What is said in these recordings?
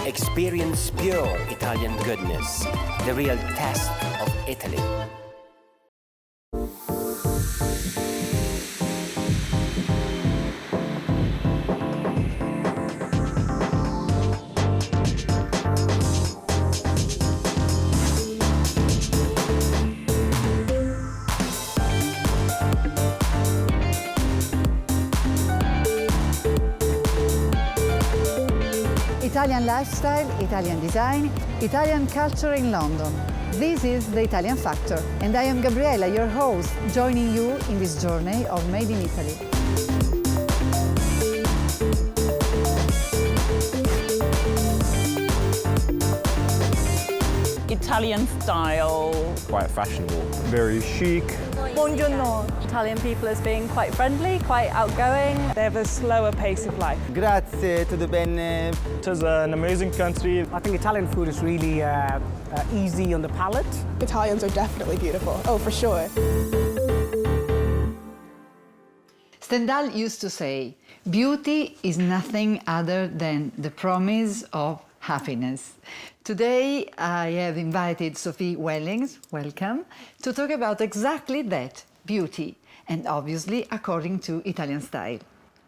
Experience pure Italian goodness, the real test of Italy. Italian lifestyle, Italian design, Italian culture in London. This is the Italian Factor, and I am Gabriella, your host, joining you in this journey of Made in Italy. Italian style. Quite fashionable. Very chic. Buongiorno. Italian people as being quite friendly, quite outgoing. They have a slower pace of life. Grazie, tutto bene. It is an amazing country. I think Italian food is really easy on the palate. Italians are definitely beautiful, oh, for sure. Stendhal used to say, beauty is nothing other than the promise of happiness. Today, I have invited Sophie Wellings, welcome, to talk about exactly that, beauty, and obviously according to Italian style.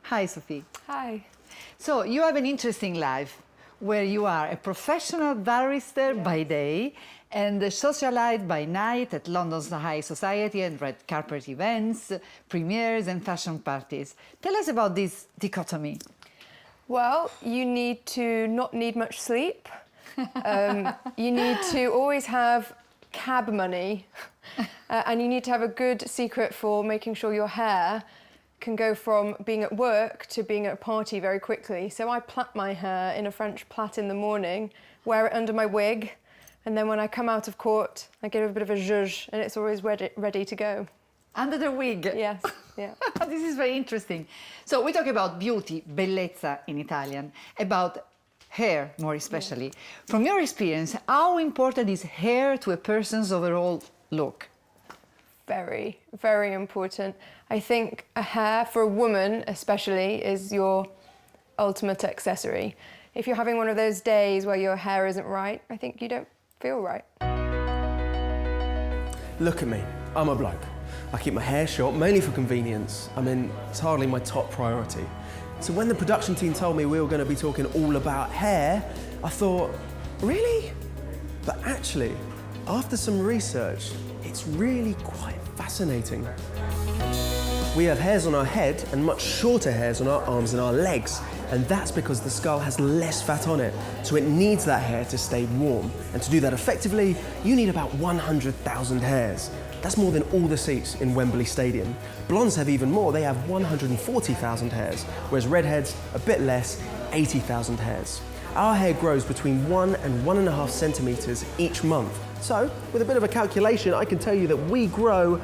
Hi, Sophie. Hi. So, you have an interesting life where you are a professional barrister by day and a socialite by night at London's high society and red carpet events, premieres and fashion parties. Tell us about this dichotomy. Well, you need to not need much sleep. You need to always have cab money, and you need to have a good secret for making sure your hair can go from being at work to being at a party very quickly. So I plait my hair in a French plait in the morning, wear it under my wig, and then when I come out of court, I give it a bit of a zhuzh, and it's always ready to go. Under the wig? Yes, yeah. This is very interesting. So we talk about beauty, bellezza in Italian, about hair more especially. Yeah. From your experience, how important is hair to a person's overall look? Very, very important. I think a hair, for a woman especially, is your ultimate accessory. If you're having one of those days where your hair isn't right, I think you don't feel right. Look at me, I'm a bloke. I keep my hair short, mainly for convenience. I mean, it's hardly my top priority. So when the production team told me we were going to be talking all about hair, I thought, really? But actually, after some research, it's really quite fascinating. We have hairs on our head and much shorter hairs on our arms and our legs. And that's because the skull has less fat on it, so it needs that hair to stay warm. And to do that effectively, you need about 100,000 hairs. That's more than all the seats in Wembley Stadium. Blondes have even more, they have 140,000 hairs, whereas redheads, a bit less, 80,000 hairs. Our hair grows between 1 and 1.5 centimetres each month. So, with a bit of a calculation, I can tell you that we grow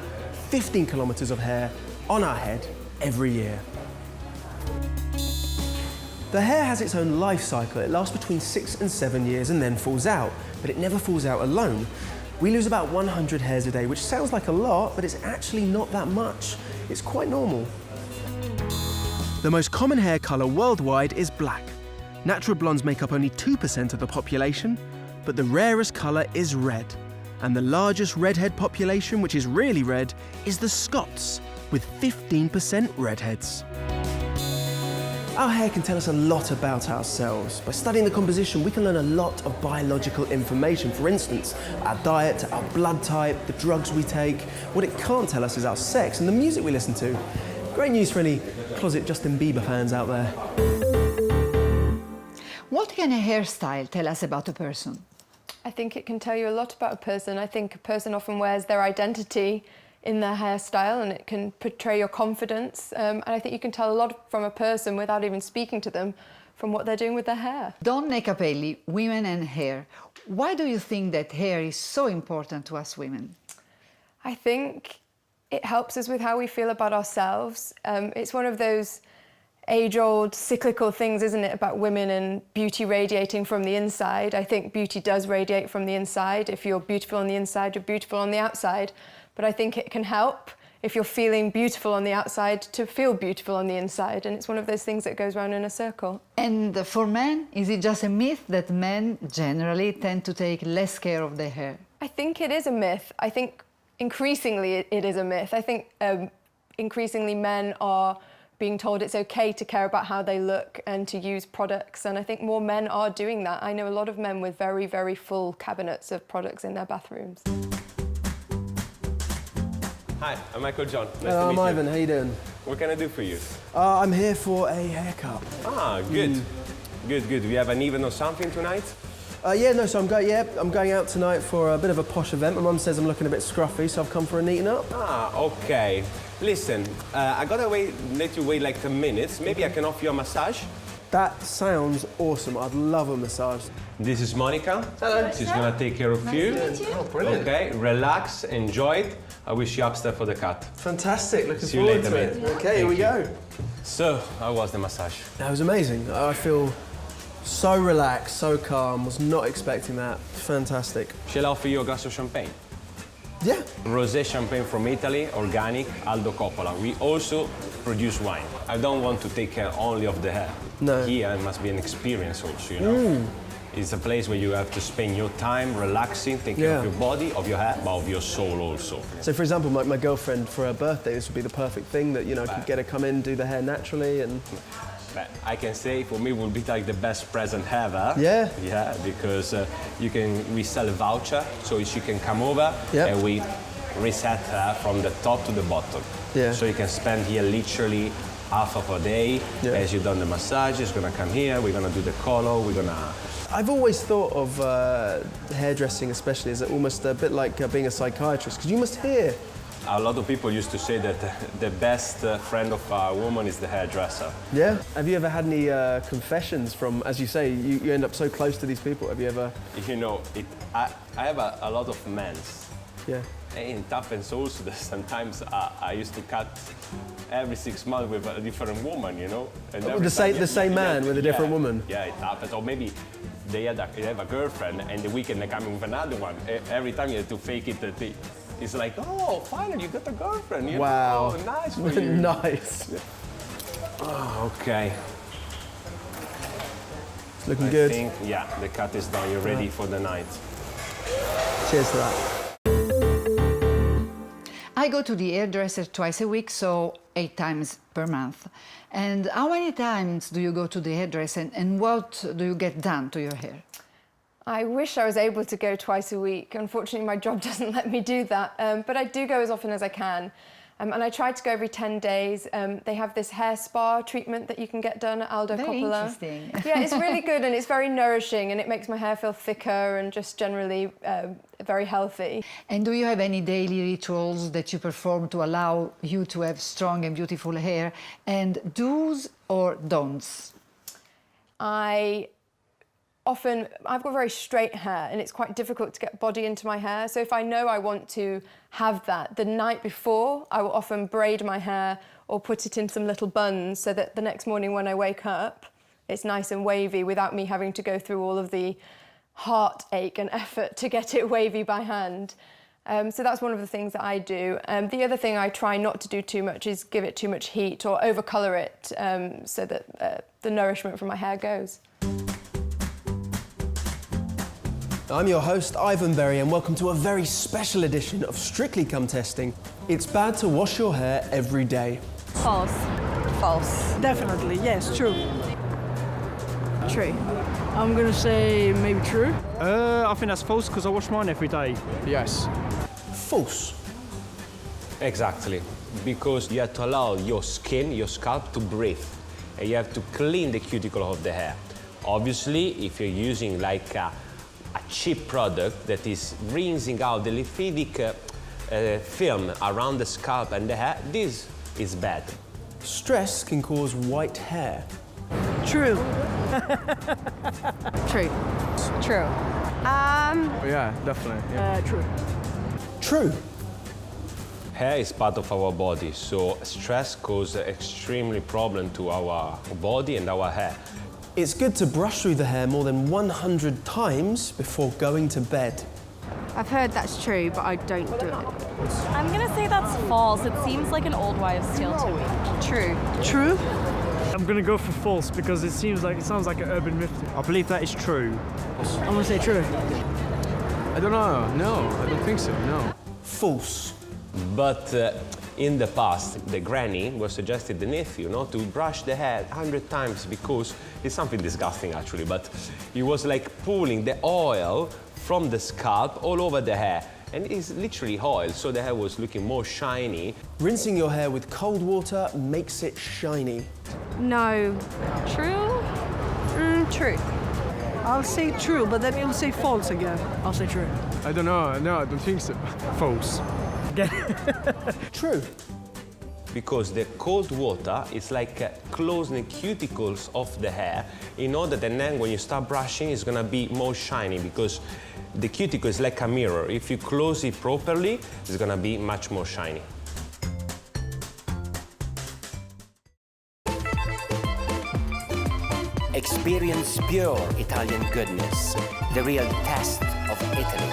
15 kilometres of hair on our head every year. The hair has its own life cycle. It lasts between 6 and 7 years and then falls out, but it never falls out alone. We lose about 100 hairs a day, which sounds like a lot, but it's actually not that much. It's quite normal. The most common hair colour worldwide is black. Natural blondes make up only 2% of the population, but the rarest colour is red. And the largest redhead population, which is really red, is the Scots, with 15% redheads. Our hair can tell us a lot about ourselves. By studying the composition, we can learn a lot of biological information. For instance, our diet, our blood type, the drugs we take. What it can't tell us is our sex and the music we listen to. Great news for any closet Justin Bieber fans out there. What can a hairstyle tell us about a person? I think it can tell you a lot about a person. I think a person often wears their identity in their hairstyle, and it can portray your confidence. And I think you can tell a lot from a person without even speaking to them from what they're doing with their hair. Donne Capelli, women and hair. Why do you think that hair is so important to us women? I think it helps us with how we feel about ourselves. It's one of those age-old cyclical things, isn't it, about women and beauty radiating from the inside. I think beauty does radiate from the inside. If you're beautiful on the inside, you're beautiful on the outside. But I think it can help if you're feeling beautiful on the outside, to feel beautiful on the inside. And it's one of those things that goes round in a circle. And for men, is it just a myth that men generally tend to take less care of their hair? I think it is a myth. I think increasingly it is a myth. I think increasingly men are being told it's okay to care about how they look and to use products, and I think more men are doing that. I know a lot of men with very, very full cabinets of products in their bathrooms. Hi, I'm Michael John. Nice Hello, to I'm meet Ivan. you. How you doing? What can I do for you? I'm here for a haircut. Ah, good. Good, good. We have an event or something tonight? Yeah, no, so I'm going out tonight for a bit of a posh event. My mum says I'm looking a bit scruffy, so I've come for a neaten up. Ah, okay. Listen, I gotta let you wait like 10 minutes. Maybe I can offer you a massage. That sounds awesome. I'd love a massage. This is Monica. Hello. She's gonna take care of you. Oh, brilliant. Okay, relax, enjoy it. I wish you upstairs for the cut. Fantastic. Looking See you forward later, to it. mate. Okay, here we go. So, how was the massage? That was amazing. I feel so relaxed, so calm. Was not expecting that. Fantastic. Shall I offer you a glass of champagne? Yeah. Rosé champagne from Italy, organic, Aldo Coppola. We also produce wine. I don't want to take care only of the hair. No. Here it must be an experience also, you know. It's a place where you have to spend your time relaxing, taking care of your body, of your hair, but of your soul also. So, for example, my girlfriend, for her birthday, this would be the perfect thing that, you know, could get her come in, do the hair naturally and... But I can say for me it would be like the best present ever. Yeah? Yeah, because we sell a voucher, so she can come over and we reset her from the top to the bottom. Yeah. So you can spend here literally half of a day as you've done the massage. It's gonna come here, we're gonna do the color, we're gonna... I've always thought of hairdressing especially as almost a bit like being a psychiatrist, because you must hear. A lot of people used to say that the best friend of a woman is the hairdresser. Yeah? Have you ever had any confessions from, as you say, you end up so close to these people? Have you ever... You know, I have a lot of mens. Yeah. And it happens also that sometimes I used to cut every 6 months with a different woman, you know? And the same man with a different woman? Yeah, it happens. Or maybe they have a girlfriend and the weekend they come in with another one. Every time you have to fake it that it's like, oh, finally you got a girlfriend. You wow. know? Oh, nice for you. Nice. Oh, okay. It's looking good. I think, yeah, the cut is done. You're ready for the night. Cheers to that. I go to the hairdresser twice a week, so 8 times per month. And how many times do you go to the hairdresser and what do you get done to your hair? I wish I was able to go twice a week. Unfortunately, my job doesn't let me do that, but I do go as often as I can. And I try to go every 10 days. They have this hair spa treatment that you can get done at Aldo Very Coppola. interesting. Yeah, it's really good and it's very nourishing and it makes my hair feel thicker and just generally very healthy. And do you have any daily rituals that you perform to allow you to have strong and beautiful hair? And do's or don'ts? I've got very straight hair and it's quite difficult to get body into my hair. So if I know I want to have that, the night before, I will often braid my hair or put it in some little buns so that the next morning when I wake up, it's nice and wavy without me having to go through all of the heartache and effort to get it wavy by hand. So that's one of the things that I do. The other thing I try not to do too much is give it too much heat or overcolour it so that the nourishment from my hair goes. I'm your host, Ivan Berry, and welcome to a very special edition of Strictly Come Testing. It's bad to wash your hair every day. False. False. Definitely, yes, true. True. I'm gonna say maybe true. I think that's false because I wash mine every day. Yes. False. Exactly, because you have to allow your skin, your scalp to breathe, and you have to clean the cuticle of the hair. Obviously, if you're using like a cheap product that is rinsing out the lipidic film around the scalp and the hair, this is bad. Stress can cause white hair. True. True. True. Yeah, definitely. Yeah. True. True. Hair is part of our body, so stress causes extremely problem to our body and our hair. It's good to brush through the hair more than 100 times before going to bed. I've heard that's true, but I don't do it. I'm gonna say that's false. It seems like an old wives' tale to me. True. True? I'm gonna go for false because it sounds like an urban myth. I believe that is true. I'm gonna say true. I don't know. No, I don't think so. No. False. But in the past, the granny was suggested the nephew to brush the hair 100 times because it's something disgusting actually, but he was like pulling the oil from the scalp all over the hair. And it's literally oil, so the hair was looking more shiny. Rinsing your hair with cold water makes it shiny. No. True? True. I'll say true, but then you'll say false again. I'll say true. I don't know. No, I don't think so. False. True. Because the cold water is like closing the cuticles of the hair in order that then when you start brushing, it's gonna be more shiny because the cuticle is like a mirror. If you close it properly, it's gonna be much more shiny. Experience pure Italian goodness, the real test of Italy.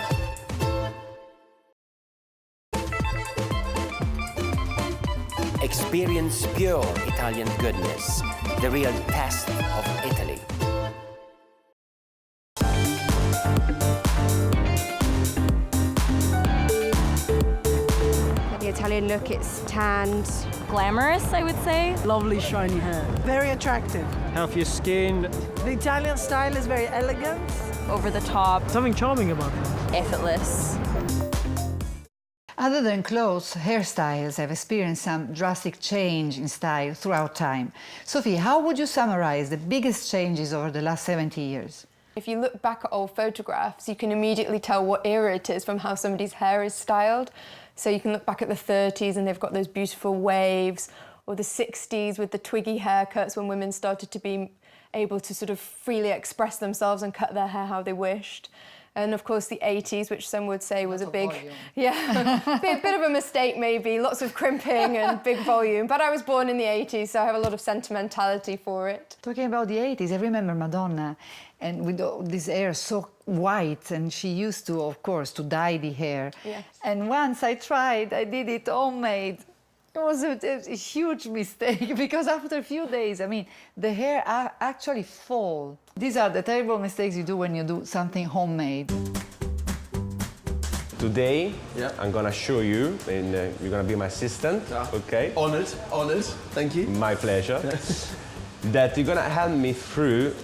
Experience pure Italian goodness, the real test of Italy. The Italian look, it's tanned. Glamorous, I would say. Lovely shiny hair. Very attractive. Healthier skin. The Italian style is very elegant. Over the top. Something charming about it. Effortless. Other than clothes, hairstyles have experienced some drastic change in style throughout time. Sophie, how would you summarize the biggest changes over the last 70 years? If you look back at old photographs, you can immediately tell what era it is from how somebody's hair is styled. So you can look back at the 30s and they've got those beautiful waves, or the 60s with the twiggy haircuts when women started to be able to sort of freely express themselves and cut their hair how they wished. And of course the 80s, which some would say was a big, bit of a mistake maybe, lots of crimping and big volume. But I was born in the 80s, so I have a lot of sentimentality for it. Talking about the 80s, I remember Madonna, and with this hair so white, and she used to, of course, to dye the hair. Yes. And once I tried, I did it homemade. It was a huge mistake because after a few days, I mean, the hair actually fall. These are the terrible mistakes you do when you do something homemade. Today, I'm gonna show you, and you're gonna be my assistant, okay? Honored, honored. Thank you. My pleasure. That you're gonna help me through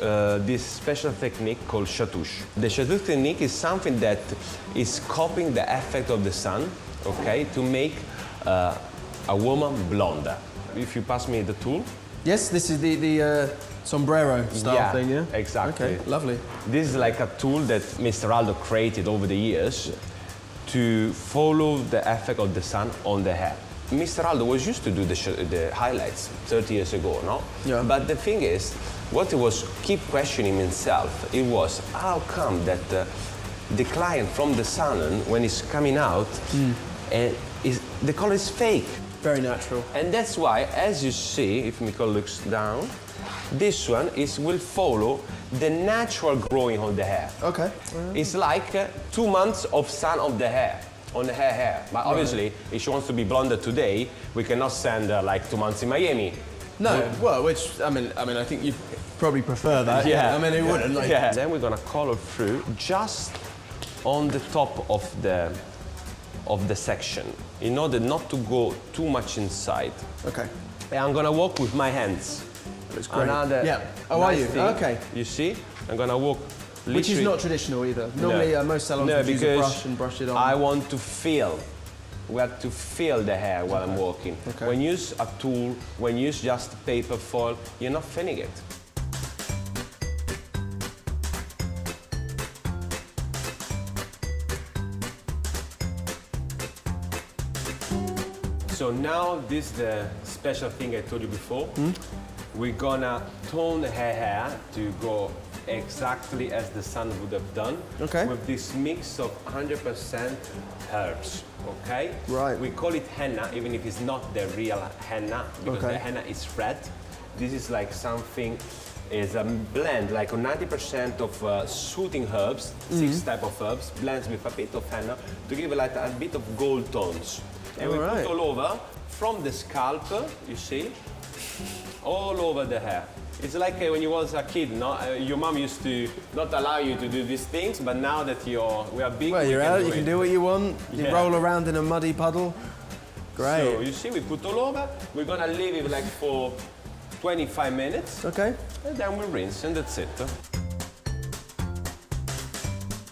this special technique called chatouche. The chatouche technique is something that is copying the effect of the sun, okay, to make a woman blonde. If you pass me the tool. Yes, this is the sombrero style thing, yeah? Exactly. Okay, lovely. This is like a tool that Mr. Aldo created over the years to follow the effect of the sun on the hair. Mr. Aldo was used to do the highlights 30 years ago, no? Yeah. But the thing is, what he was keep questioning himself, it was how come that the client from the salon, when it's coming out, the color is fake. Very natural. And that's why, as you see, if Nicole looks down, this one will follow the natural growing of the hair. Okay. It's like 2 months of sun of the hair, on the hair. But obviously, if she wants to be blonde today, we cannot send her like 2 months in Miami. No, well, which, I mean, I think you probably prefer that. Yeah. I mean, it wouldn't. Like, Then we're gonna color through just on the top of the section, in order not to go too much inside. Okay. And I'm gonna walk with my hands. That's great. Another Yeah. Oh, nice are you? thing. Okay. You see? I'm gonna walk literally. Which is not traditional either. Normally, most salons would use a brush and brush it on. I want to feel. We have to feel the hair while I'm walking. Okay. When you use a tool, when you use just paper foil, you're not feeling it. So now this is the special thing I told you before. We're gonna tone her hair to go exactly as the sun would have done. Okay. With this mix of 100% herbs, okay? Right. We call it henna, even if it's not the real henna, because Okay. the henna is red. This is like something is a blend, like 90% of soothing herbs, 6 type of herbs, blends with a bit of henna to give like a bit of gold tones. And we put all over, from the scalp, you see, all over the hair. It's like when you was a kid, no? Your mom used to not allow you to do these things, but now that we are big, well, you're out, you can do what you want. You roll around in a muddy puddle. Great. So you see, we put all over. We're gonna leave it like for 25 minutes. Okay. And then we rinse, and that's it.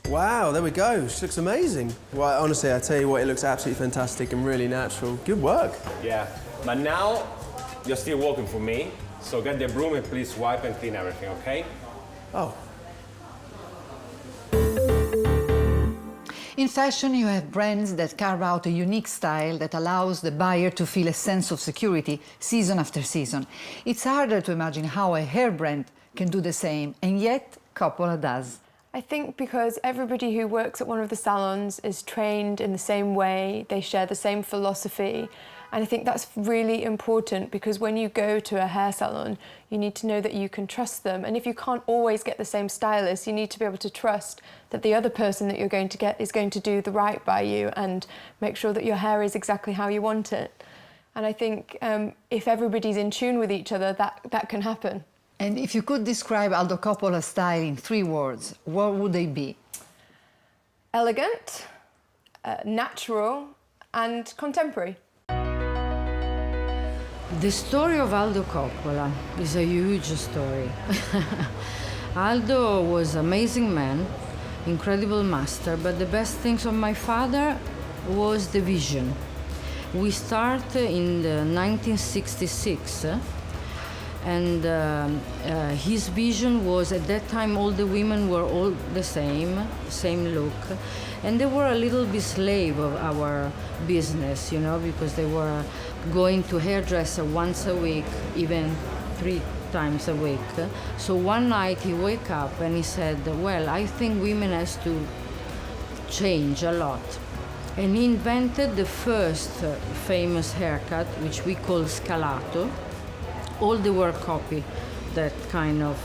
Wow, there we go. She looks amazing. Well, honestly, I tell you what, it looks absolutely fantastic and really natural. Good work. Yeah, but now you're still working for me. So get the broom and please wipe and clean everything, okay? Oh. In fashion, you have brands that carve out a unique style that allows the buyer to feel a sense of security season after season. It's harder to imagine how a hair brand can do the same, and yet Coppola does. I think because everybody who works at one of the salons is trained in the same way, they share the same philosophy. And I think that's really important because when you go to a hair salon, you need to know that you can trust them. And if you can't always get the same stylist, you need to be able to trust that the other person that you're going to get is going to do the right by you and make sure that your hair is exactly how you want it. And I think if everybody's in tune with each other, that can happen. And if you could describe Aldo Coppola's style in 3 words, what would they be? Elegant, natural, and contemporary. The story of Aldo Coppola is a huge story. Aldo was an amazing man, incredible master, but the best things of my father was the vision. We start in 1966, and his vision was, at that time all the women were all the same look, and they were a little bit slave of our business, you know, because they were going to hairdresser once a week, even 3 times a week. So one night he woke up and he said, well, I think women has to change a lot. And he invented the first famous haircut, which we call scalato. All the work copy that kind of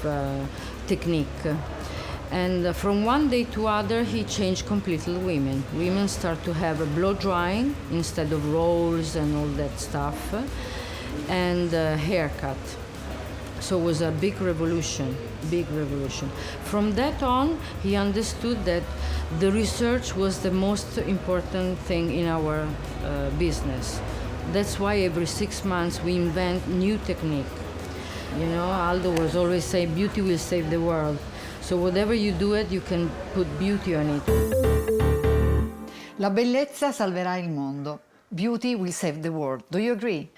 technique. And from one day to other, he changed completely women. Women start to have a blow drying instead of rolls and all that stuff, and haircut. So it was a big revolution, big revolution. From that on, he understood that the research was the most important thing in our business. That's why every 6 months we invent new technique. You know, Aldo was always saying, beauty will save the world. So whatever you do it, you can put beauty on it. La bellezza salverà il mondo. Beauty will save the world. Do you agree?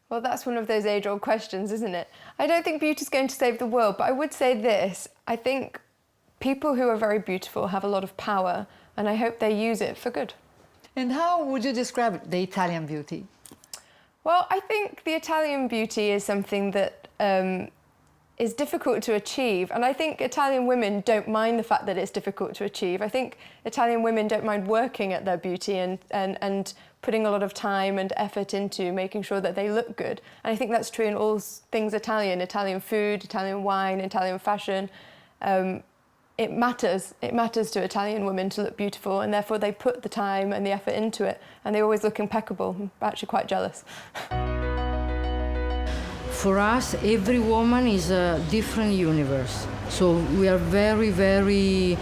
Well, that's one of those age-old questions, isn't it? I don't think beauty's going to save the world, but I would say this. I think people who are very beautiful have a lot of power, and I hope they use it for good. And how would you describe the Italian beauty? Well, I think the Italian beauty is something that is difficult to achieve, and I think Italian women don't mind the fact that it's difficult to achieve. I think Italian women don't mind working at their beauty and putting a lot of time and effort into making sure that they look good. And I think that's true in all things Italian food, Italian wine, Italian fashion. It matters to Italian women to look beautiful, and therefore they put the time and the effort into it, and they always look impeccable. I'm actually quite jealous. For us, every woman is a different universe. So we are very, very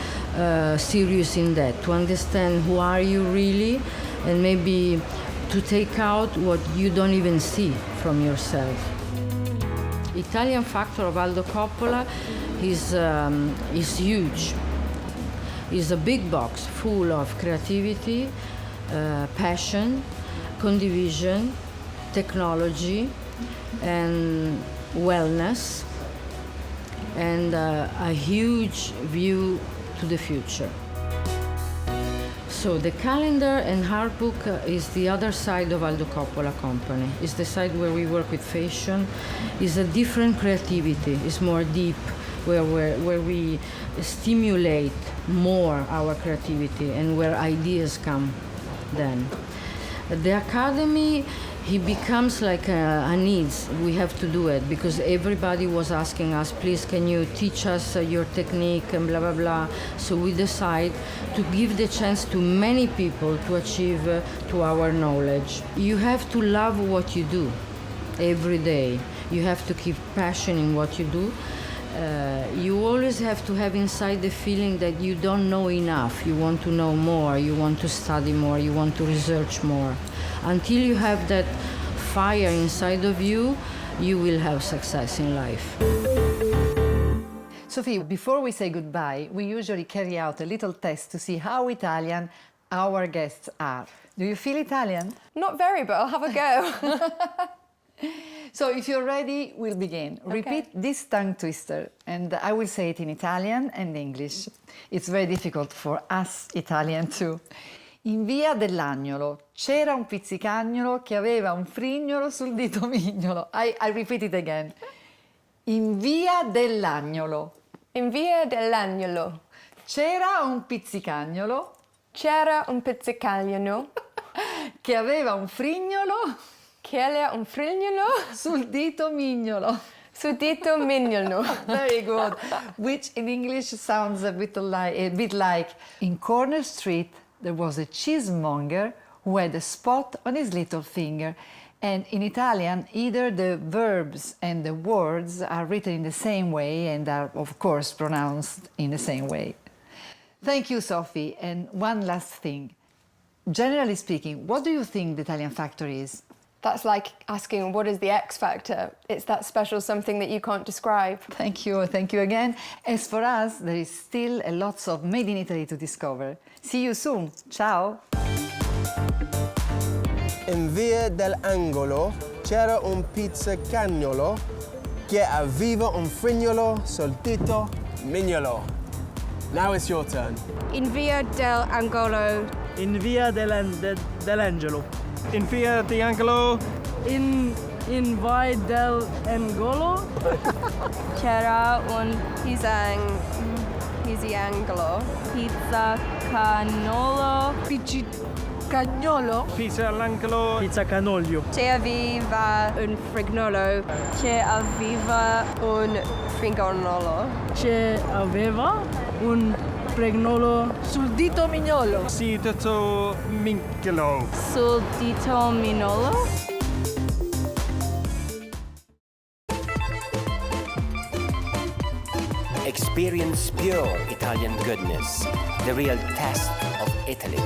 serious in that, to understand who are you really, and maybe to take out what you don't even see from yourself. Italian factor of Aldo Coppola is huge. It's a big box full of creativity, passion, condivision, technology, and wellness, and a huge view to the future. So the calendar and art book is the other side of Aldo Coppola company. It's the side where we work with fashion. It's a different creativity. It's more deep, where we stimulate more our creativity and where ideas come then. The academy, he becomes like a needs. We have to do it because everybody was asking us, please, can you teach us your technique and blah, blah, blah. So we decide to give the chance to many people to achieve to our knowledge. You have to love what you do every day. You have to keep passion in what you do. You always have to have inside the feeling that you don't know enough. You want to know more, you want to study more, you want to research more. Until you have that fire inside of you, you will have success in life. Sophie, before we say goodbye, we usually carry out a little test to see how Italian our guests are. Do you feel Italian? Not very, but I'll have a go. So if you're ready, we'll begin. Okay. Repeat this tongue twister, and I will say it in Italian and English. It's very difficult for us Italian too. In via dell'Agnolo c'era un pizzicagnolo che aveva un frignolo sul dito mignolo. I repeat it again. In via dell'Agnolo. In via dell'Agnolo. C'era un pizzicagnolo. C'era un pizzicagnolo. Che aveva un frignolo. Che aveva un frignolo. Sul dito mignolo. Sul dito mignolo. Very good. Which in English sounds a bit like in Corner Street there was a cheesemonger who had a spot on his little finger. And in Italian, either the verbs and the words are written in the same way and are, of course, pronounced in the same way. Thank you, Sophie. And one last thing. Generally speaking, what do you think the Italian factor is? That's like asking, what is the X factor? It's that special something that you can't describe. Thank you again. As for us, there is still a lots of Made in Italy to discover. See you soon. Ciao. In via dell'Angolo c'era un pizzicagnolo che aveva un frignolo sul dito mignolo. Now it's your turn. In via dell'Angolo. In via dell'Angelo. In via dell'Angolo. In Vai dell'Angolo. C'era un pizziangolo. Pizzicagnolo. Cagnolo. Pizza all'angolo. Pizza canoglio. Che aveva un frignolo. Che aveva un frignolo. Che aveva un frignolo sul dito mignolo. Sì, dito mignolo. Sul dito mignolo. Experience pure Italian goodness, the real test of Italy.